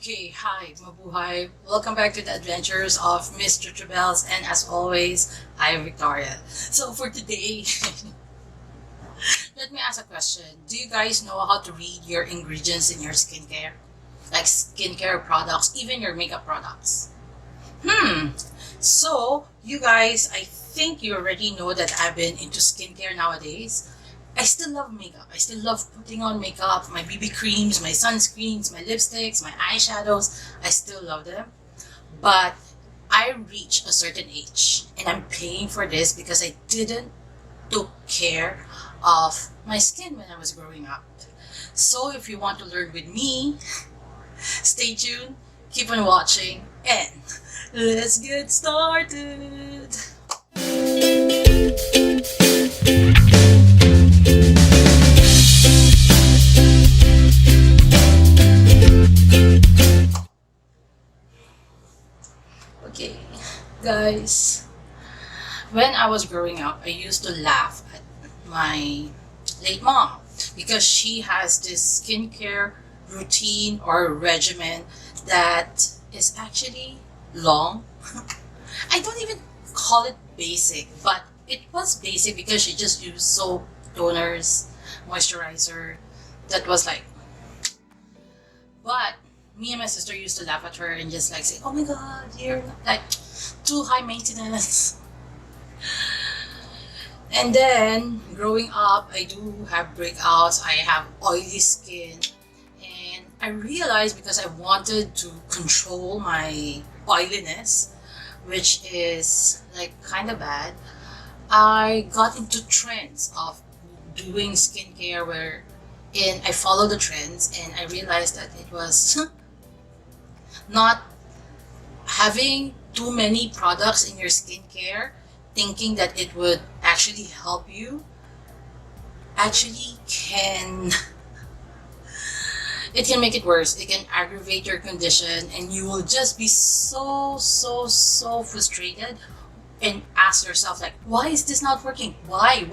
Okay, hi, mabuhay. Welcome back to the Adventures of Miss Chuchubells, and as always, I'm Victoria. So for today, let me ask a question. Do you guys know how to read your ingredients in your skincare? Like skincare products, even your makeup products. So you guys, I think you already know that I've been into skincare nowadays. I still love makeup. I still love putting on makeup, my BB creams, my sunscreens, my lipsticks, my eyeshadows. I still love them. But I reach a certain age and I'm paying for this because I didn't took care of my skin when I was growing up. So if you want to learn with me, stay tuned, keep on watching, and let's get started. Okay, guys, when I was growing up, I used to laugh at my late mom because she has this skincare routine or regimen that is actually long. I don't even call it basic, but it was basic because she just used soap, toners, moisturizer. That was like, but me and my sister used to laugh at her and just like say, "Oh my God, you're like too high maintenance." And then growing up, I do have breakouts. I have oily skin, and I realized because I wanted to control my oiliness, which is like kind of bad, I got into trends of doing skincare where in I follow the trends and I realized that it was not having too many products in your skincare, thinking that it would actually help you, actually can it can make it worse. It can aggravate your condition and you will just be so frustrated and ask yourself like, why is this not working? Why?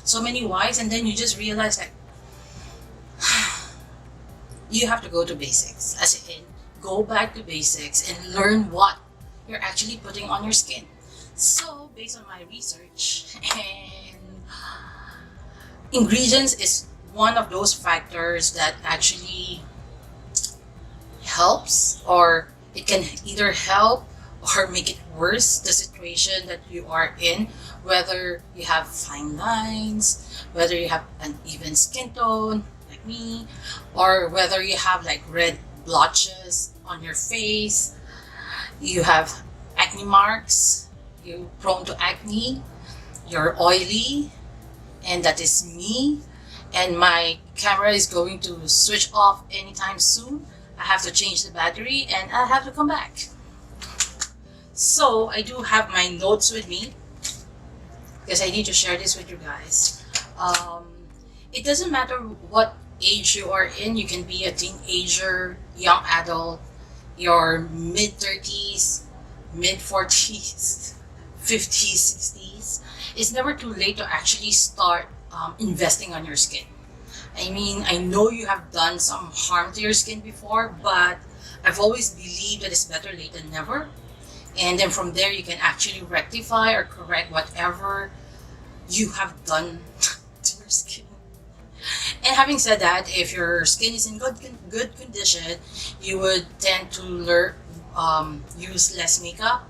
So many whys, and then you just realize like you have to go to basics, as in go back to basics and learn what you're actually putting on your skin. So based on my research, and ingredients is one of those factors that actually helps, or it can either help or make it worse the situation that you are in, whether you have fine lines, whether you have an even skin tone like me, or whether you have like red blotches on your face, you have acne marks, you're prone to acne, you're oily, and that is me, and my camera is going to switch off anytime soon. I have to change the battery and I have to come back. So I do have my notes with me because I need to share this with you guys. It doesn't matter what age you are in. You can be a teenager, young adult, your mid 30s, mid 40s, 50s, 60s. It's never too late to actually start investing on your skin. I mean, I know you have done some harm to your skin before, but I've always believed that it's better late than never. And then from there, you can actually rectify or correct whatever you have done to your skin. And having said that, if your skin is in good condition, you would tend to use less makeup,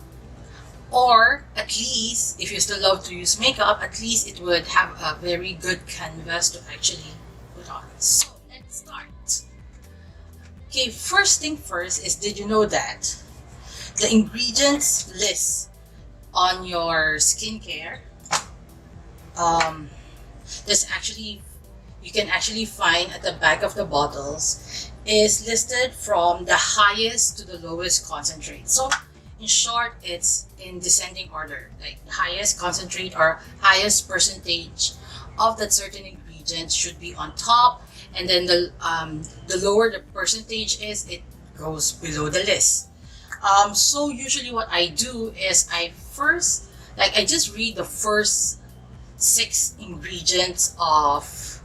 or at least if you still love to use makeup, at least it would have a very good canvas to actually put on. So let's start. Okay, first thing first is, did you know that the ingredients list on your skincare, there's actually, you can actually find at the back of the bottles, is listed from the highest to the lowest concentrate. So in short, it's in descending order, like the highest concentrate or highest percentage of that certain ingredient should be on top, and then the lower the percentage is, it goes below the list. So usually what I do is I just read the first 6 ingredients of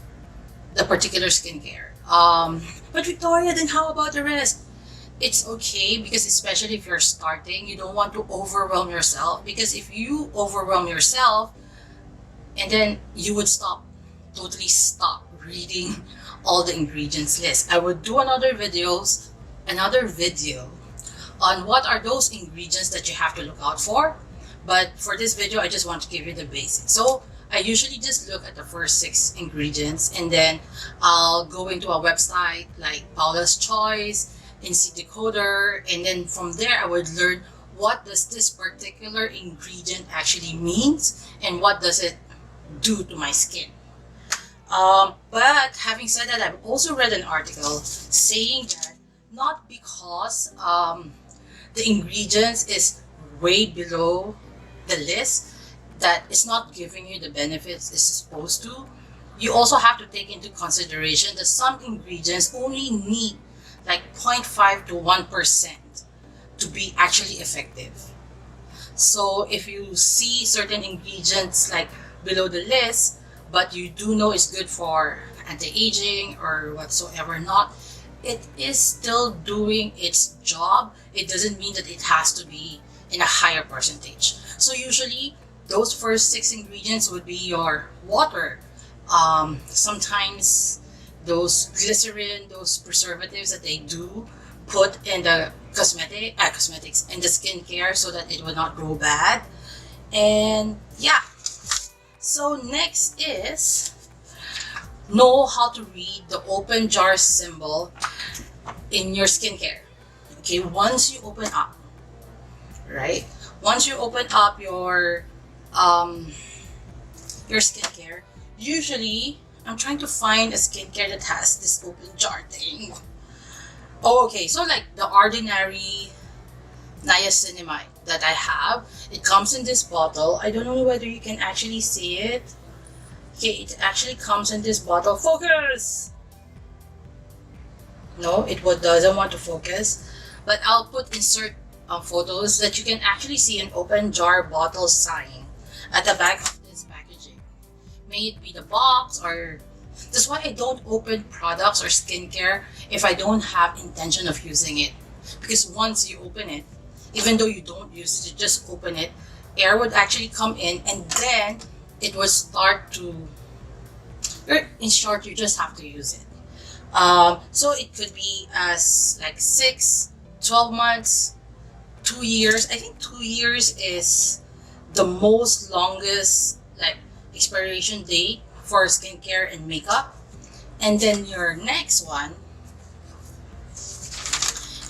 the particular skincare. But Victoria, then how about the rest? it's okay, because especially if you're starting, you don't want to overwhelm yourself, because if you overwhelm yourself, and then you would totally stop reading all the ingredients list. I would do another video on what are those ingredients that you have to look out for. But for this video, I just want to give you the basics. So I usually just look at the first 6 ingredients, and then I'll go into a website like Paula's Choice, NC Decoder, and then from there I would learn what does this particular ingredient actually means and what does it do to my skin. But having said that, I've also read an article saying that not because the ingredients is way below the list that it's not giving you the benefits it's supposed to. You also have to take into consideration that some ingredients only need like 0.5 to 1% to be actually effective. So if you see certain ingredients like below the list, but you do know it's good for anti-aging or whatsoever not, it is still doing its job. It doesn't mean that it has to be in a higher percentage. So usually those first 6 ingredients would be your water, sometimes those glycerin, those preservatives that they do put in the cosmetics and the skincare so that it will not grow bad. And yeah, so next is know how to read the open jar symbol in your skincare. Okay, once you open up, right? Once you open up your skincare, usually I'm trying to find a skincare that has this open jar thing. Oh, okay, so like the ordinary niacinamide that I have, it comes in this bottle. I don't know whether you can actually see it. Okay, it actually comes in this bottle. Focus! No, it doesn't want to focus. But I'll insert photos that you can actually see an open jar bottle sign at the back of this packaging. May it be the box or... That's why I don't open products or skincare if I don't have intention of using it. Because once you open it, even though you don't use it, you just open it, air would actually come in, and then it will start to... In short, you just have to use it. So it could be as like 6, 12 months, 2 years. I think 2 years is the most longest like expiration date for skincare and makeup. And then your next one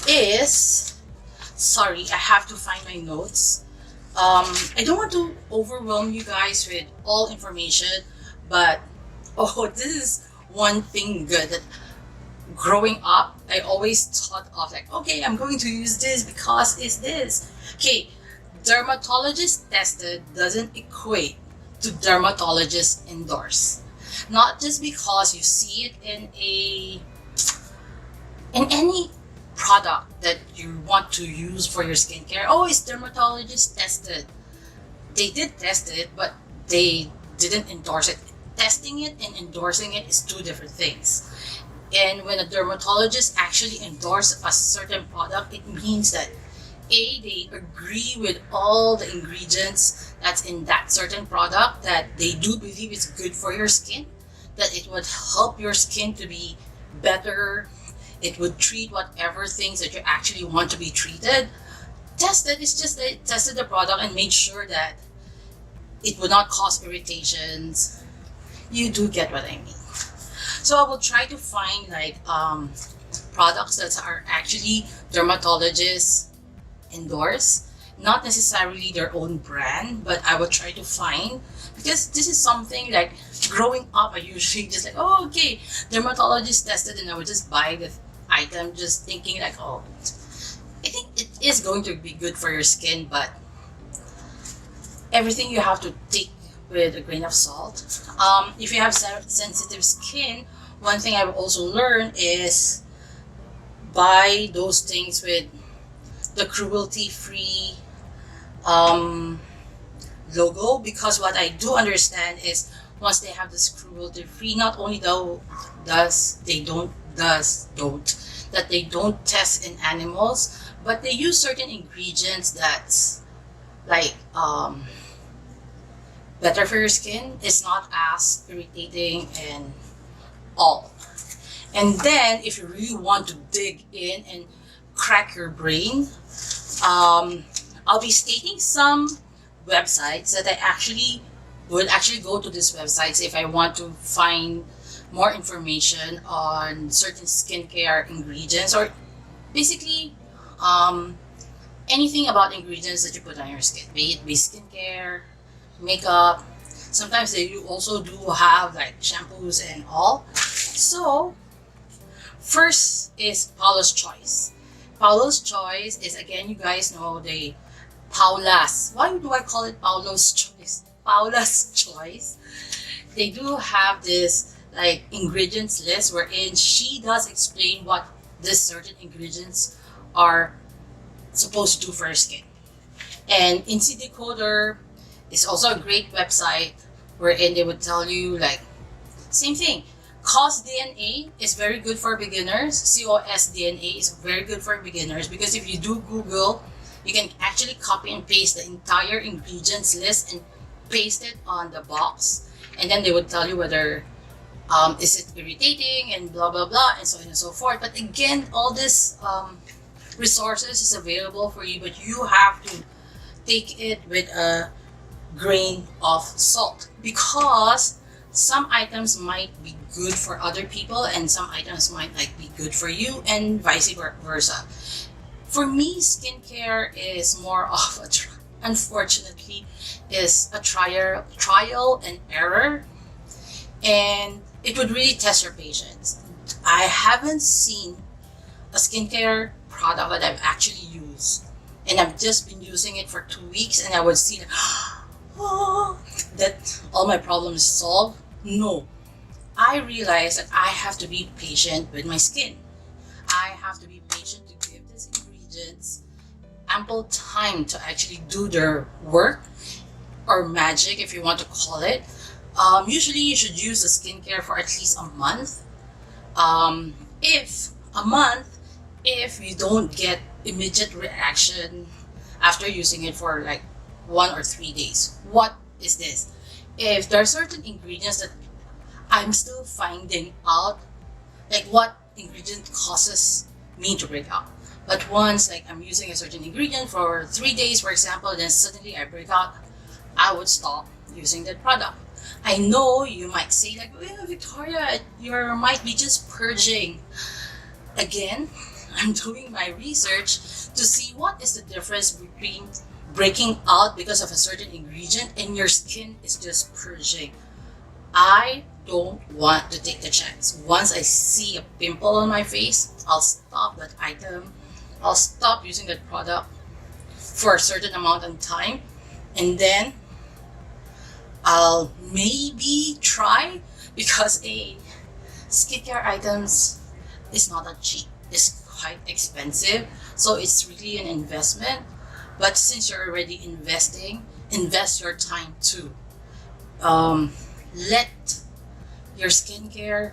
is, sorry, I have to find my notes. I don't want to overwhelm you guys with all information, but this is one thing good that growing up I always thought of, like, okay, I'm going to use this because it's this. Okay, dermatologist tested doesn't equate to dermatologist endorse. Not just because you see it in any product that you want to use for your skincare. Oh, it's dermatologist tested. They did test it, but they didn't endorse it. Testing it and endorsing it is 2 different things. And when a dermatologist actually endorses a certain product, it means that they agree with all the ingredients that's in that certain product, that they do believe it's good for your skin, that it would help your skin to be better, it would treat whatever things that you actually want to be treated. Tested, it's just they tested the product and made sure that it would not cause irritations. You do get what I mean. So I will try to find like products that are actually dermatologists endorse, not necessarily their own brand, but I will try to find, because this is something like growing up I usually just like, oh, okay, dermatologist tested, and I would just buy the item just thinking like, oh, I think it is going to be good for your skin, but everything you have to take with a grain of salt. If you have sensitive skin, one thing I've also learned is buy those things with the cruelty-free logo, because what I do understand is once they have this cruelty-free, not only though they don't that they don't test in animals, but they use certain ingredients that's like better for your skin. It's not as irritating and all. And then if you really want to dig in and crack your brain, I'll be stating some websites that I actually would actually go to these websites if I want to find more information on certain skincare ingredients, or basically anything about ingredients that you put on your skin, be it be skincare, makeup. Sometimes they also do have like shampoos and all. So first is Paula's Choice. Paula's Choice is, again, you guys know the Paula's. Why do I call it Paula's Choice? Paula's Choice. They do have this like ingredients list wherein she does explain what these certain ingredients are supposed to do for your skin. And Incy Decoder is also a great website wherein they would tell you like same thing. COS DNA is very good for beginners. COS DNA is very good for beginners because if you do Google, you can actually copy and paste the entire ingredients list and paste it on the box, and then they would tell you whether is it irritating and blah blah blah and so on and so forth. But again, all this resources is available for you, but you have to take it with a grain of salt because some items might be good for other people and some items might like be good for you, and vice versa. For me, skincare is more of a unfortunately is a trial and error, and it would really test your patience. I haven't seen a skincare product that I've actually used and I've just been using it for 2 weeks and I would see that, oh, that all my problems solved. No, I realized that I have to be patient with my skin. I have to be patient to give these ingredients ample time to actually do their work or magic, if you want to call it. Usually you should use the skincare for at least a month. If you don't get immediate reaction after using it for like 1 or 3 days. What is this? If there are certain ingredients that I'm still finding out, like what ingredient causes me to break out. But once like I'm using a certain ingredient for 3 days, for example, then suddenly I break out, I would stop using that product. I know you might say like, well, Victoria, you might be just purging. Again, I'm doing my research to see what is the difference between breaking out because of a certain ingredient and your skin is just purging. I don't want to take the chance. Once I see a pimple on my face, I'll stop that item. I'll stop using that product for a certain amount of time, and then I'll maybe try, because skincare items is not that cheap. It's quite expensive, so it's really an investment. But since you're already investing, invest your time too. Let your skincare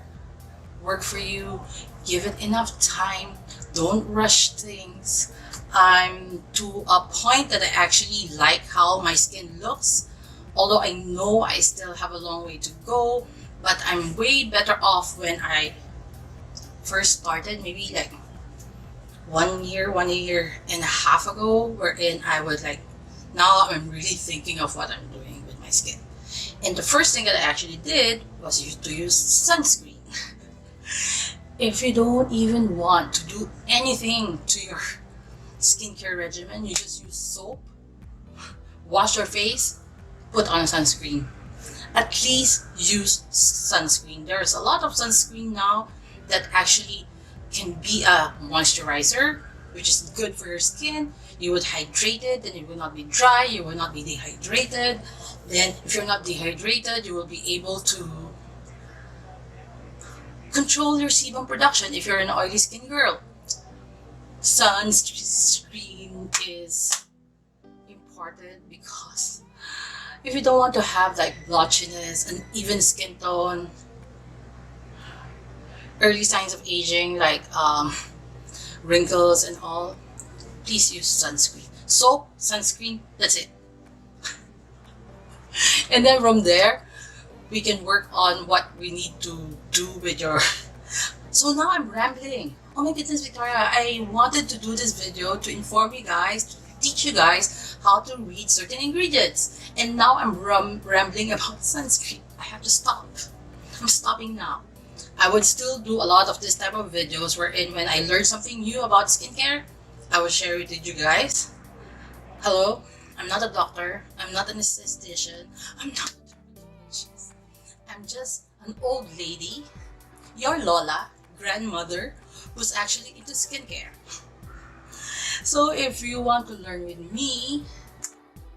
work for you. Give it enough time. Don't rush things. I'm to a point that I actually like how my skin looks, although I know I still have a long way to go, but I'm way better off when I first started, maybe like 1 year and a half ago, wherein I was like, now I'm really thinking of what I'm doing with my skin. And the first thing that I actually did was to use sunscreen. If you don't even want to do anything to your skincare regimen, you just use soap, wash your face, put on sunscreen. At least use sunscreen. There's a lot of sunscreen now that actually can be a moisturizer, which is good for your skin. You would hydrate it, and it will not be dry, you will not be dehydrated. Then if you're not dehydrated, you will be able to control your sebum production if you're an oily skin girl. Sunscreen is important because if you don't want to have like blotchiness, uneven skin tone, early signs of aging like wrinkles and all, please use sunscreen. Soap, sunscreen, that's it. And then from there, we can work on what we need to do with your... So now I'm rambling. Oh my goodness, Victoria, I wanted to do this video to inform you guys, to teach you guys how to read certain ingredients. And now I'm rambling about sunscreen. I have to stop. I'm stopping now. I would still do a lot of this type of videos wherein when I learn something new about skincare, I will share it with you guys. Hello, I'm not a doctor. I'm not an esthetician. I'm not a dermatologist. I'm just an old lady, your Lola, grandmother, who's actually into skincare. So if you want to learn with me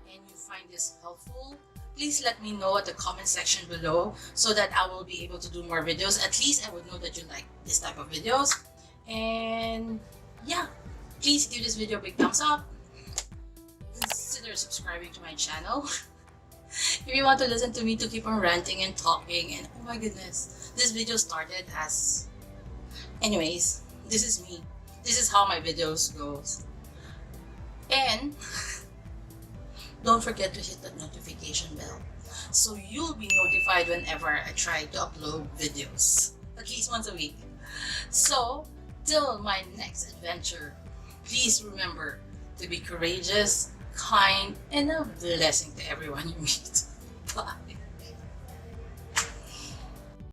and you find this helpful, please let me know at the comment section below so that I will be able to do more videos. At least I would know that you like this type of videos. And yeah, please give this video a big thumbs up. Consider subscribing to my channel. If you want to listen to me to keep on ranting and talking, and oh my goodness, this video started as... Anyways, this is me. This is how my videos goes. And don't forget to hit that notification bell so you'll be notified whenever I try to upload videos, at least once a week. So till my next adventure, please remember to be courageous, kind, and a blessing to everyone you meet. Bye.